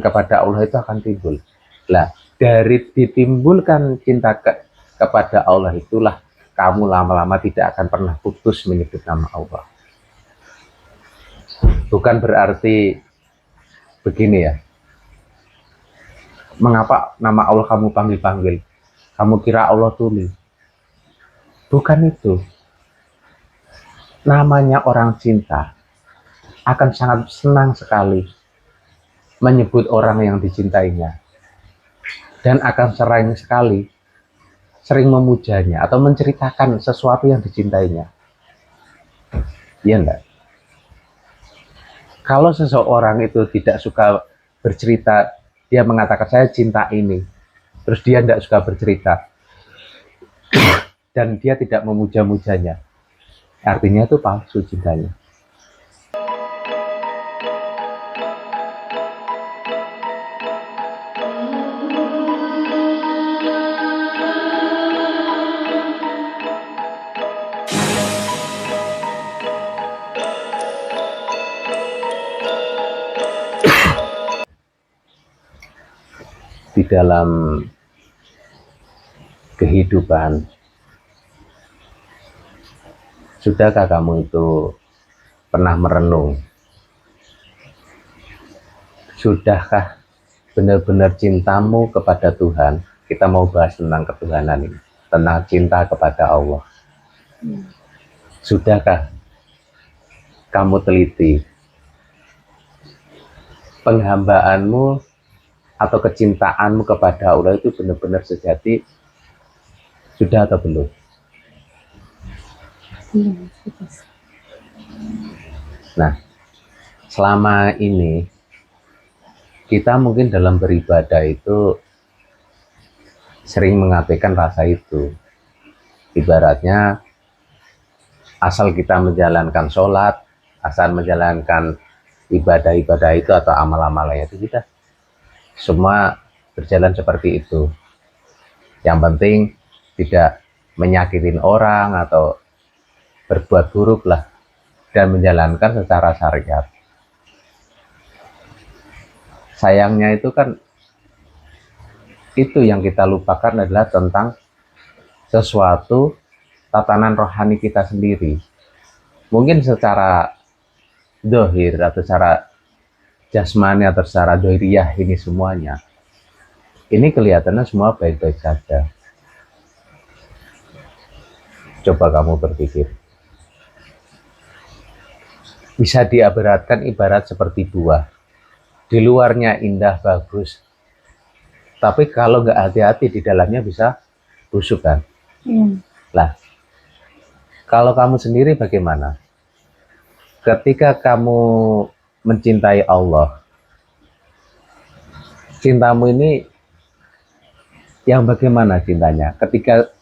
kepada Allah itu akan timbul. Lah, dari ditimbulkan cinta kepada Allah itulah kamu lama-lama tidak akan pernah putus menyebut nama Allah. Bukan berarti begini ya, mengapa nama Allah kamu panggil-panggil, kamu kira Allah tuli. Bukan itu. Namanya orang cinta akan sangat senang sekali menyebut orang yang dicintainya, dan akan sering memujanya atau menceritakan sesuatu yang dicintainya. Iya enggak? Kalau seseorang itu tidak suka bercerita, dia mengatakan saya cinta ini, terus dia tidak suka bercerita dan dia tidak memuja-mujanya, artinya itu palsu cintanya. Di dalam kehidupan, sudahkah kamu itu pernah merenung? Sudahkah benar-benar cintamu kepada Tuhan? Kita mau bahas tentang ketuhanan ini, tentang cinta kepada Allah. Sudahkah kamu teliti penghambaanmu atau kecintaanmu kepada Allah itu benar-benar sejati, sudah atau belum? Nah, selama ini kita mungkin dalam beribadah itu sering mengabaikan rasa itu. Ibaratnya asal kita menjalankan sholat, asal menjalankan ibadah-ibadah itu atau amal-amalnya itu, kita semua berjalan seperti itu. Yang penting tidak menyakitin orang atau berbuat buruk lah, dan menjalankan secara syariat. Sayangnya itu kan, itu yang kita lupakan adalah tentang sesuatu tatanan rohani kita sendiri. Mungkin secara dohir atau secara jasmani atau secara dohiriyah ini semuanya, ini kelihatannya semua baik-baik saja. Coba kamu berpikir, bisa diibaratkan ibarat seperti buah, di luarnya indah bagus, tapi kalau nggak hati-hati di dalamnya bisa busuk kan? Lah, kalau kamu sendiri bagaimana? Ketika kamu mencintai Allah, cintamu ini yang bagaimana cintanya? Ketika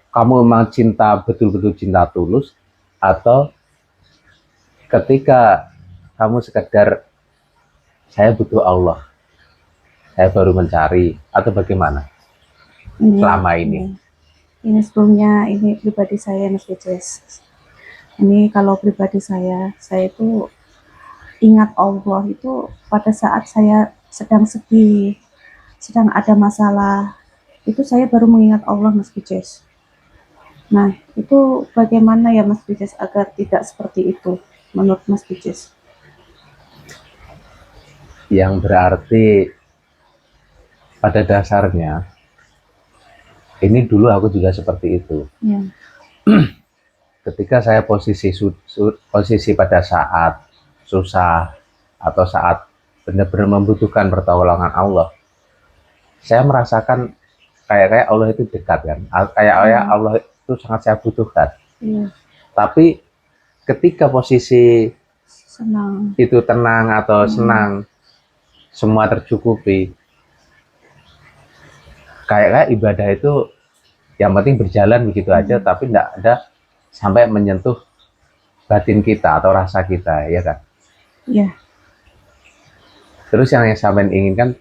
kamu memang cinta, betul-betul cinta tulus, atau ketika kamu sekedar saya butuh Allah, saya baru mencari, atau bagaimana selama ini? Ini sebelumnya, ini pribadi saya, Mas Bejes. Ini kalau pribadi saya itu ingat Allah itu pada saat saya sedang sedih, sedang ada masalah, itu saya baru mengingat Allah, Mas Bejes. Nah, itu bagaimana ya Mas Bejes agar tidak seperti itu menurut Mas Bejes? Yang berarti pada dasarnya, ini dulu aku juga seperti itu. Ya. Ketika saya posisi pada saat susah atau saat benar-benar membutuhkan pertolongan Allah, saya merasakan kayak Allah itu dekat kan, kayak Allah itu sangat saya butuhkan. Tapi ketika posisi senang, itu tenang atau senang, semua tercukupi, kayak ibadah itu yang penting berjalan begitu aja, tapi tidak ada sampai menyentuh batin kita atau rasa kita, ya kan? Iya. Terus yang sampai inginkan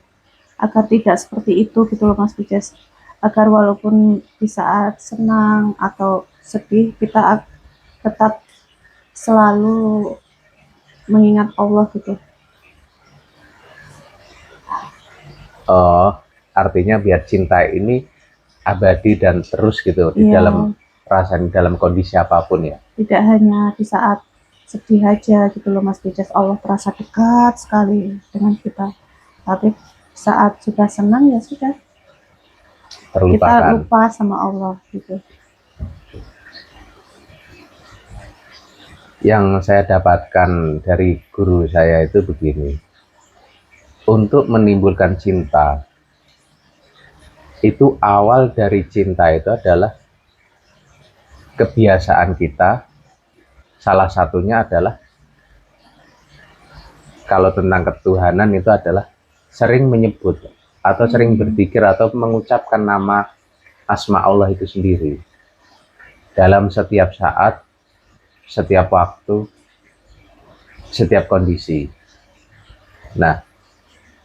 agar tidak seperti itu gitu loh Mas Bejes, agar walaupun di saat senang atau sedih kita tetap selalu mengingat Allah gitu. Oh, artinya biar cinta ini abadi dan terus gitu di Iya, dalam perasaan, dalam kondisi apapun ya. tidak hanya di saat sedih aja gitu loh Mas Tejas, Allah terasa dekat sekali dengan kita. Tapi saat sudah senang ya sudah, kita Terlupakan. lupa sama Allah gitu. Yang saya dapatkan dari guru saya itu begini, untuk menimbulkan cinta, itu awal dari cinta itu adalah kebiasaan kita. Salah satunya adalah, kalau tentang ketuhanan itu adalah sering menyebut atau sering berpikir atau mengucapkan nama asma Allah itu sendiri dalam setiap saat, setiap waktu, setiap kondisi. Nah,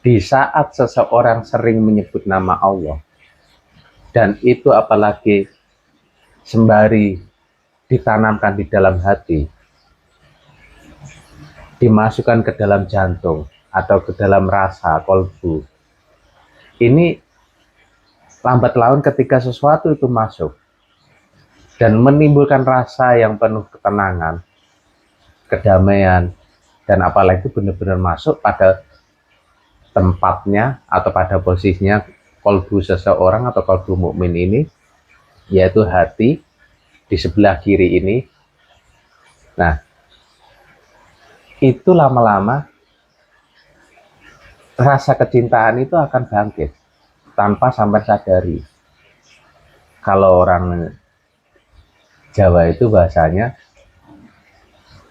di saat seseorang sering menyebut nama Allah, dan itu apalagi sembari ditanamkan di dalam hati, dimasukkan ke dalam jantung atau ke dalam rasa kolbu, ini lambat laun ketika sesuatu itu masuk dan menimbulkan rasa yang penuh ketenangan, kedamaian, dan apalagi benar-benar masuk pada tempatnya atau pada posisinya kolbu seseorang atau kolbu mukmin ini, yaitu hati di sebelah kiri ini. Nah, itu lama-lama rasa kecintaan itu akan bangkit tanpa sampai sadari. Kalau orang Jawa itu bahasanya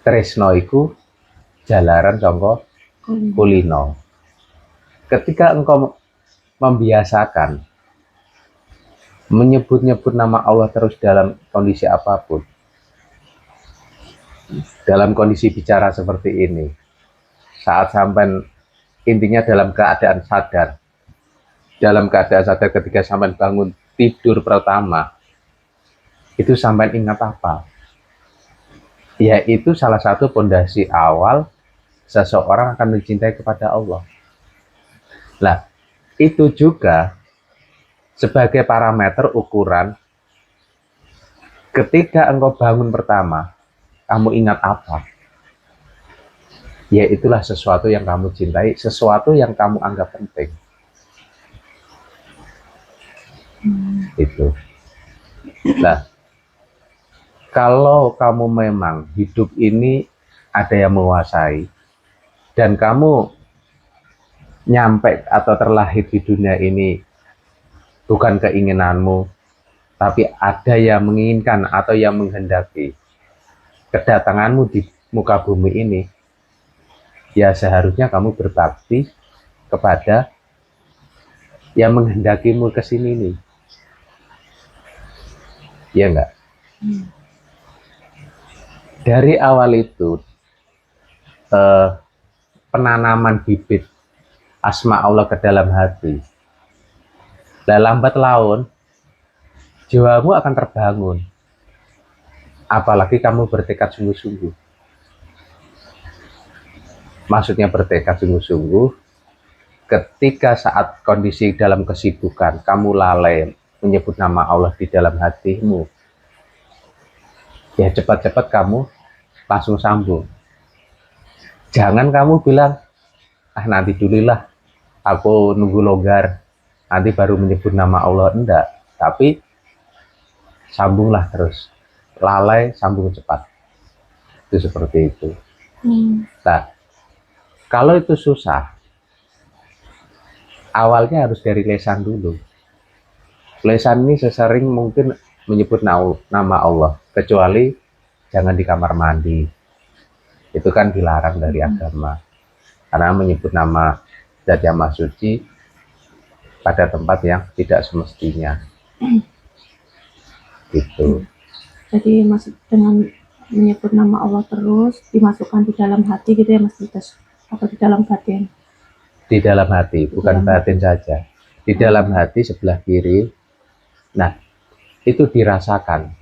tresno iku jalaran sangka kulino. Ketika engkau membiasakan menyebut-nyebut nama Allah terus dalam kondisi apapun, dalam kondisi bicara seperti ini, saat sampai intinya dalam keadaan sadar, ketika sampai bangun tidur pertama, itu sampai ingat apa? Ya, itu salah satu pondasi awal seseorang akan mencintai kepada Allah. Nah, itu juga sebagai parameter ukuran ketika engkau bangun pertama, kamu ingat apa? Ya, itulah sesuatu yang kamu cintai, sesuatu yang kamu anggap penting. Itu. Nah, kalau kamu memang hidup ini ada yang menguasai, dan kamu nyampe atau terlahir di dunia ini bukan keinginanmu, tapi ada yang menginginkan atau yang menghendaki kedatanganmu di muka bumi ini, ya seharusnya kamu berbakti kepada yang menghendakimu ke sini nih. Ya enggak? Dari awal itu penanaman bibit asma Allah ke dalam hati. Nah, lambat laun jiwamu akan terbangun. Apalagi kamu bertekad sungguh-sungguh. Maksudnya bertekad sungguh-sungguh, ketika saat kondisi dalam kesibukan, kamu lalai menyebut nama Allah di dalam hatimu, ya cepat-cepat kamu langsung sambung. Jangan kamu bilang, nanti dulu lah, aku nunggu longgar, nanti baru menyebut nama Allah. Enggak, tapi sambunglah terus. Lalai, sambung cepat. Itu seperti itu. Nah, kalau itu susah, awalnya harus dari lesan dulu. Lesan ini sesering mungkin menyebut nama Allah, kecuali jangan di kamar mandi. Itu kan dilarang dari agama, karena menyebut nama Zat yang Maha Suci pada tempat yang tidak semestinya. Gitu. Jadi maksud dengan menyebut nama Allah terus dimasukkan di dalam hati gitu ya Mas Tejas, atau di dalam batin? Di dalam hati, bukan batin saja. Di dalam hati sebelah kiri. Nah, itu dirasakan.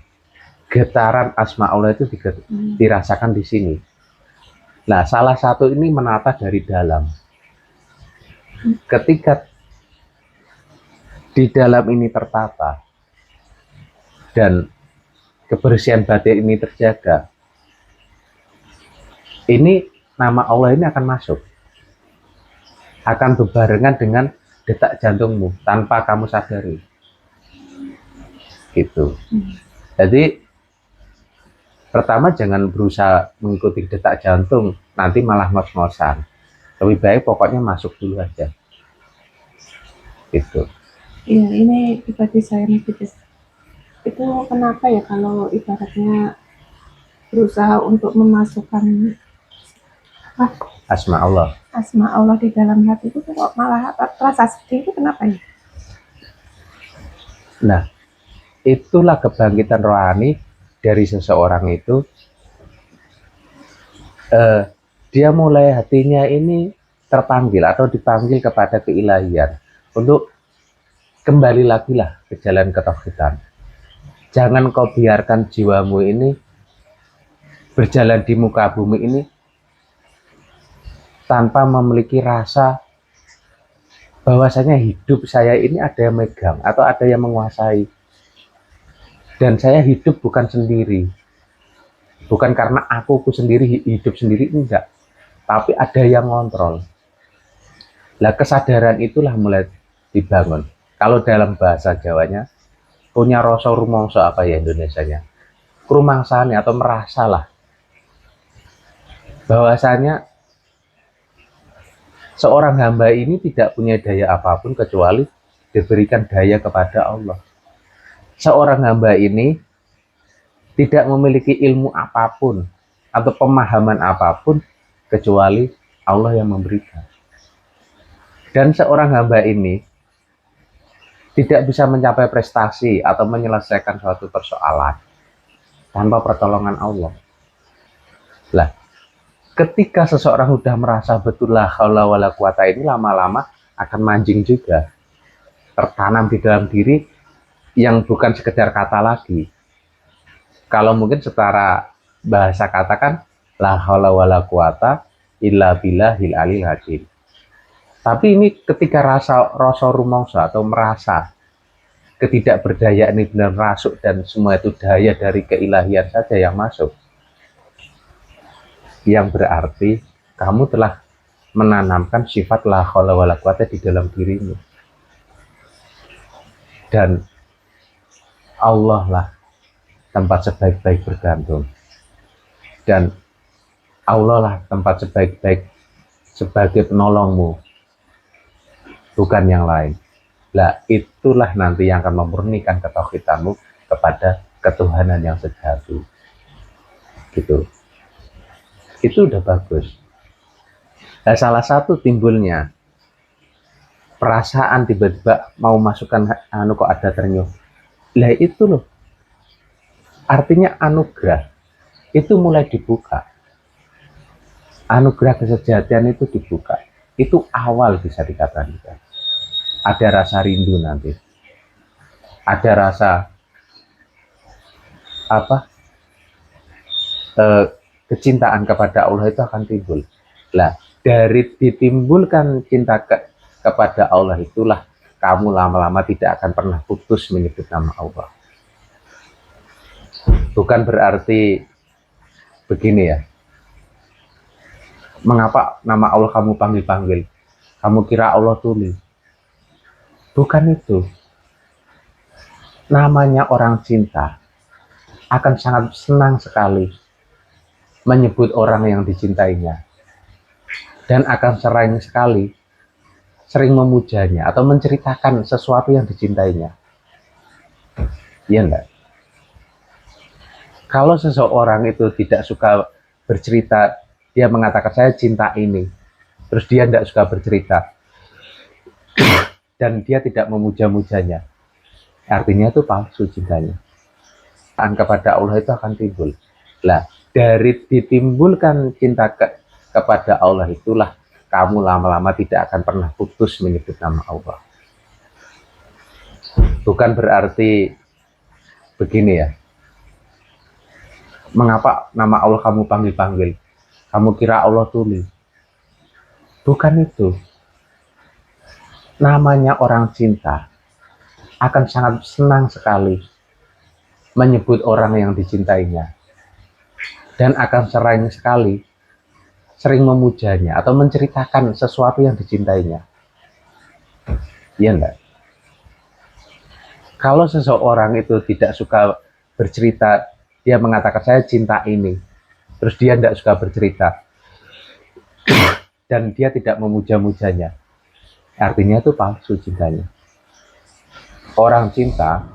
Getaran asma Allah itu dirasakan di sini. Nah, salah satu ini menata dari dalam. Ketika di dalam ini tertata dan kebersihan batin ini terjaga, ini nama Allah ini akan masuk, akan berbarengan dengan detak jantungmu tanpa kamu sadari. Gitu. Jadi pertama jangan berusaha mengikuti detak jantung, nanti malah ngos-ngosan. Lebih baik pokoknya masuk dulu aja. Gitu. Iya, ini pribadi saya Mas Fides. Itu kenapa ya kalau ibaratnya berusaha untuk memasukkan Asma Allah. asma Allah di dalam hati itu kok malah terasa sedih, itu kenapa ya? Nah, itulah kebangkitan rohani dari seseorang itu. Dia mulai hatinya ini terpanggil atau dipanggil kepada keilahian untuk kembali lagi lah ke jalan ketauhidan. Jangan kau biarkan jiwamu ini berjalan di muka bumi ini tanpa memiliki rasa bahwasanya hidup saya ini ada yang megang atau ada yang menguasai. Dan saya hidup bukan sendiri. Bukan karena aku sendiri hidup sendiri, enggak. Tapi ada yang ngontrol. Nah, kesadaran itulah mulai dibangun. Kalau dalam bahasa Jawanya, punya rasa rumangsa apa ya Indonesianya? Kerumangsane atau merasalah. Bahwasanya seorang hamba ini tidak punya daya apapun kecuali diberikan daya kepada Allah. Seorang hamba ini tidak memiliki ilmu apapun atau pemahaman apapun kecuali Allah yang memberikan. Dan seorang hamba ini tidak bisa mencapai prestasi atau menyelesaikan suatu persoalan tanpa pertolongan Allah. Lah, ketika seseorang sudah merasa betul la haula wala quwata ini lama-lama akan manjing juga, tertanam di dalam diri yang bukan sekedar kata lagi. Kalau mungkin secara bahasa katakan la haula wala quwata illa billahil aliyil azim. Tapi ini ketika rasa rumangsa atau merasa ketidakberdayaan ini benar masuk dan semua itu daya dari keilahian saja yang masuk, yang berarti kamu telah menanamkan sifat la haula wala quwata di dalam dirimu. Dan Allah lah tempat sebaik-baik bergantung. Dan Allah lah tempat sebaik-baik sebagai penolongmu, bukan yang lain. Lah, itulah nanti yang akan memurnikan ketauhidanmu kepada ketuhanan yang sejati. Gitu. Itu udah bagus. Nah, salah satu timbulnya perasaan tiba-tiba mau masukkan kok ada ternyuh. Lah itu loh. Artinya anugerah itu mulai dibuka. Anugerah kesejatian itu dibuka. Itu awal bisa dikatakan. Ada rasa rindu nanti. Ada rasa kecintaan kepada Allah itu akan timbul. Lah, dari ditimbulkan cinta kepada Allah itulah kamu lama-lama tidak akan pernah putus menyebut nama Allah. Bukan berarti begini ya. Mengapa nama Allah kamu panggil-panggil? Kamu kira Allah tuli? Bukan itu. Namanya orang cinta akan sangat senang sekali menyebut orang yang dicintainya. Dan akan sering memujanya atau menceritakan sesuatu yang dicintainya. Iya enggak? Kalau seseorang itu tidak suka bercerita, dia mengatakan saya cinta ini, terus dia tidak suka bercerita, dan dia tidak memuja-mujanya, artinya itu palsu cintanya. Kepada Allah itu akan timbul. Lah, dari ditimbulkan cinta kepada Allah itulah kamu lama-lama tidak akan pernah putus menyebut nama Allah. Bukan berarti begini ya. Mengapa nama Allah kamu panggil-panggil? Kamu kira Allah tuli? Bukan itu. Namanya orang cinta akan sangat senang sekali menyebut orang yang dicintainya, dan akan sering memujanya atau menceritakan sesuatu yang dicintainya. Iya enggak? Kalau seseorang itu tidak suka bercerita, dia mengatakan saya cinta ini, terus dia tidak suka bercerita, dan dia tidak memuja-mujanya, artinya itu palsu cintanya. Orang cinta,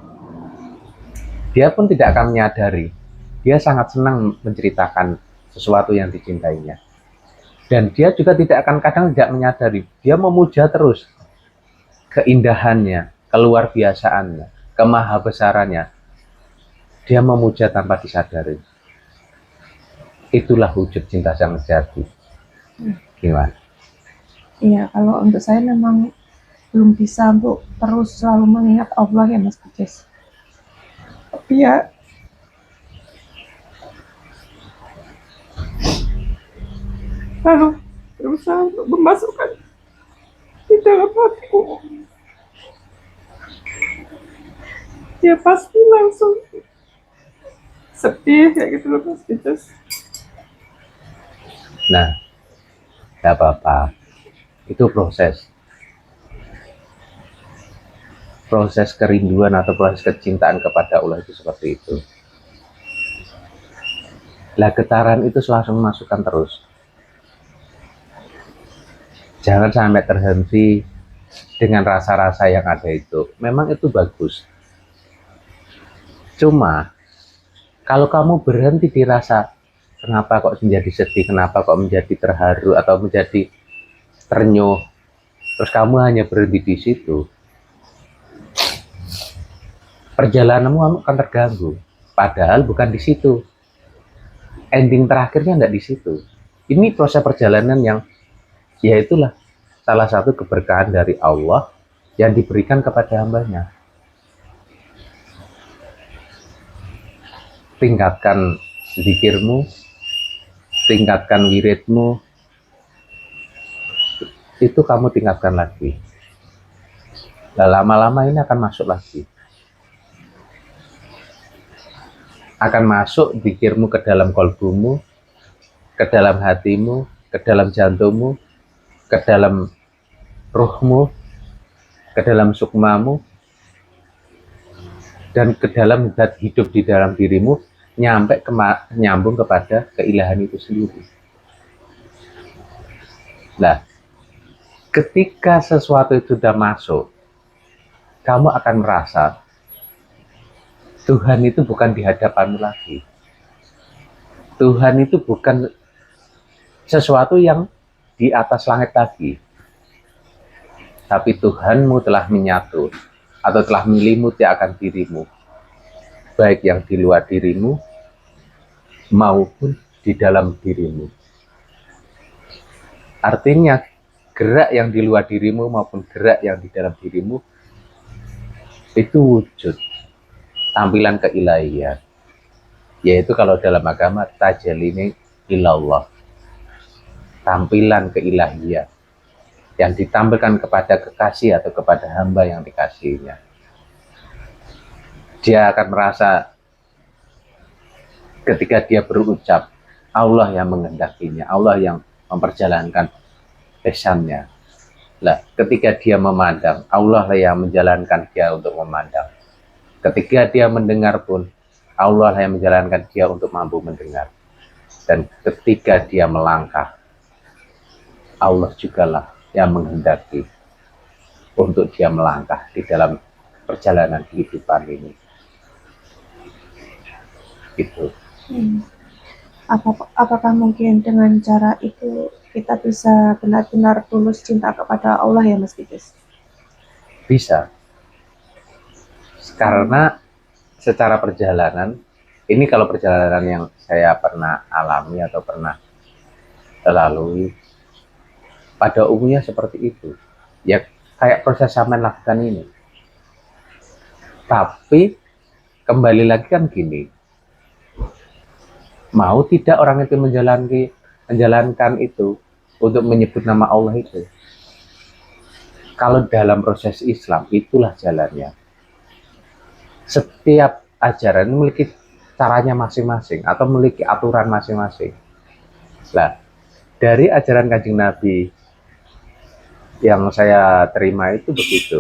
dia pun tidak akan menyadari, dia sangat senang menceritakan sesuatu yang dicintainya. Dan dia juga kadang tidak menyadari, dia memuja terus keindahannya, keluar biasaannya, kemahabesarannya. Dia memuja tanpa disadari. Itulah wujud cinta yang sejati. Gimana? Iya, kalau untuk saya memang belum bisa untuk terus selalu mengingat Allah ya Mas Pijes. Tapi ya lalu berusaha untuk memasukkan di dalam hatiku. Dia pasti langsung sedih kayak gitu loh Mas Pijes. Nah, gak apa-apa. Itu proses kerinduan atau proses kecintaan kepada Allah itu seperti itu. Lah, getaran itu langsung masukkan terus. Jangan sampai terhenti dengan rasa-rasa yang ada itu. Memang itu bagus. Cuma kalau kamu berhenti di rasa kenapa kok menjadi sedih, kenapa kok menjadi terharu atau menjadi ternyuh, terus kamu hanya berhenti di situ, perjalananmu akan terganggu. Padahal bukan di situ. Ending terakhirnya nggak di situ. Ini proses perjalanan yang ya itulah salah satu keberkahan dari Allah yang diberikan kepada hambanya. Tingkatkan zikirmu, tingkatkan wiridmu, itu kamu tingkatkan lagi. Nah, lama-lama ini akan masuk lagi. Akan masuk zikirmu ke dalam kolbumu, ke dalam hatimu, ke dalam jantungmu, ke dalam ruhmu, ke dalam sukmamu, dan ke dalam zat hidup di dalam dirimu, nyambung kepada keilahan itu sendiri. Nah, ketika sesuatu itu sudah masuk, kamu akan merasa Tuhan itu bukan di hadapanmu lagi. Tuhan itu bukan sesuatu yang di atas langit lagi. Tapi Tuhanmu telah menyatu atau telah melimuti akan dirimu. Baik yang di luar dirimu maupun di dalam dirimu. Artinya gerak yang di luar dirimu maupun gerak yang di dalam dirimu itu wujud tampilan keilahian, yaitu kalau dalam agama tajalini ilallah, tampilan keilahian yang ditampilkan kepada kekasih atau kepada hamba yang dikasihinya. Dia akan merasa ketika dia berucap, Allah yang menghendakinya, Allah yang memperjalankan ihsannya. Lah, ketika dia memandang, Allah yang menjalankan dia untuk memandang. Ketika dia mendengar pun, Allah yang menjalankan dia untuk mampu mendengar. Dan ketika dia melangkah, Allah jugalah yang menghendaki untuk dia melangkah di dalam perjalanan kehidupan ini. Gitu. Apakah mungkin dengan cara itu kita bisa benar-benar tulus cinta kepada Allah ya Mas Pijes? Bisa. Karena secara perjalanan, ini kalau perjalanan yang saya pernah alami atau pernah lalui, pada umumnya seperti itu. Ya kayak proses sampean lakukan ini. Tapi kembali lagi kan gini, mau tidak orang itu menjalankan itu untuk menyebut nama Allah itu. Kalau dalam proses Islam itulah jalannya. Setiap ajaran memiliki caranya masing-masing atau memiliki aturan masing-masing. Nah, dari ajaran Kanjeng Nabi yang saya terima itu begitu.